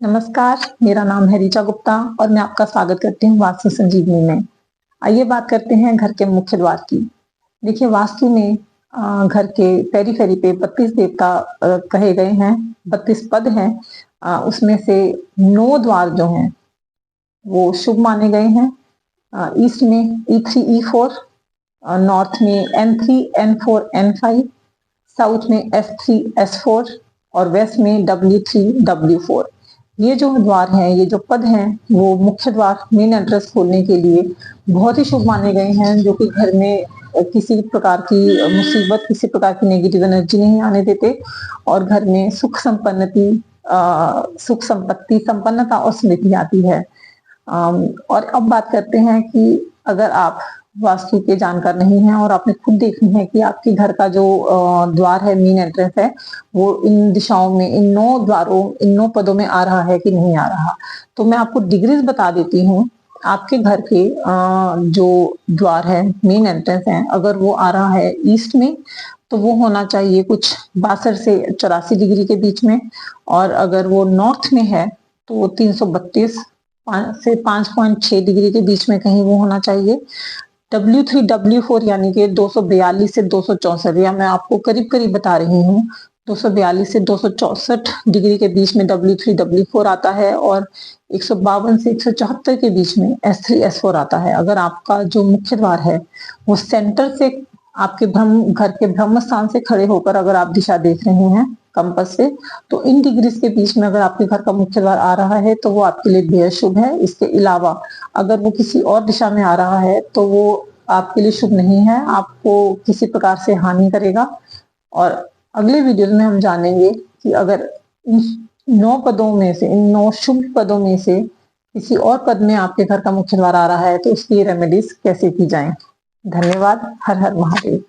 नमस्कार, मेरा नाम है ऋचा गुप्ता और मैं आपका स्वागत करती हूँ वास्तु संजीवनी में। आइए बात करते हैं घर के मुख्य द्वार की। देखिए वास्तु में घर के पेरी-फेरी पे 32 देवता कहे गए हैं, 32 पद हैं। उसमें से 9 द्वार जो हैं वो शुभ माने गए हैं। ईस्ट में E3 E4, नॉर्थ में N3 N4 N5, साउथ में S3 S4 और वेस्ट में W3 W4। ये जो द्वार हैं, ये जो पद हैं, वो मुख्य द्वार मेन एंट्रेंस खोलने के लिए बहुत ही शुभ माने गए हैं, जो कि घर में किसी प्रकार की मुसीबत, किसी प्रकार की नेगेटिव एनर्जी नहीं आने देते और घर में सुख संपत्ति, संपन्नता और समृद्धि आती है। और अब बात करते हैं कि अगर आप वास्तु के जानकार नहीं हैं और आपने खुद देखनी है कि आपके घर का जो द्वार है, मेन एंट्रेंस है, वो इन दिशाओं में, इन 9 द्वारों, इन 9 पदों में आ रहा है कि नहीं आ रहा, तो मैं आपको डिग्रीज बता देती हूँ। आपके घर के जो द्वार है, मेन एंट्रेंस है, अगर वो आ रहा है ईस्ट में, तो वो होना चाहिए कुछ 62 से 84 डिग्री के बीच में, और अगर वो नॉर्थ में है तो 332 से 5.6 डिग्री के बीच में कहीं वो होना चाहिए। W3 W4 यानी कि 242 से 264, या मैं आपको करीब करीब बता रही हूँ, 242 से 264 डिग्री के बीच में W3 W4 आता है और 152 से 174 के बीच में S3 S4 आता है। अगर आपका जो मुख्य द्वार है वो सेंटर से, आपके घर के ब्रह्म स्थान से खड़े होकर अगर आप दिशा देख रहे हैं कंपास से, तो इन डिग्रीज के बीच में अगर आपके घर का मुख्य द्वार आ रहा है तो वो आपके लिए बेहद शुभ है। इसके अलावा अगर वो किसी और दिशा में आ रहा है तो वो आपके लिए शुभ नहीं है, आपको किसी प्रकार से हानि करेगा। और अगले वीडियो में हम जानेंगे कि अगर इन 9 पदों में से, इन 9 शुभ पदों में से किसी और पद में आपके घर का मुख्य द्वार आ रहा है तो उसकी रेमेडीज कैसे की जाएं। धन्यवाद। हर हर महादेव।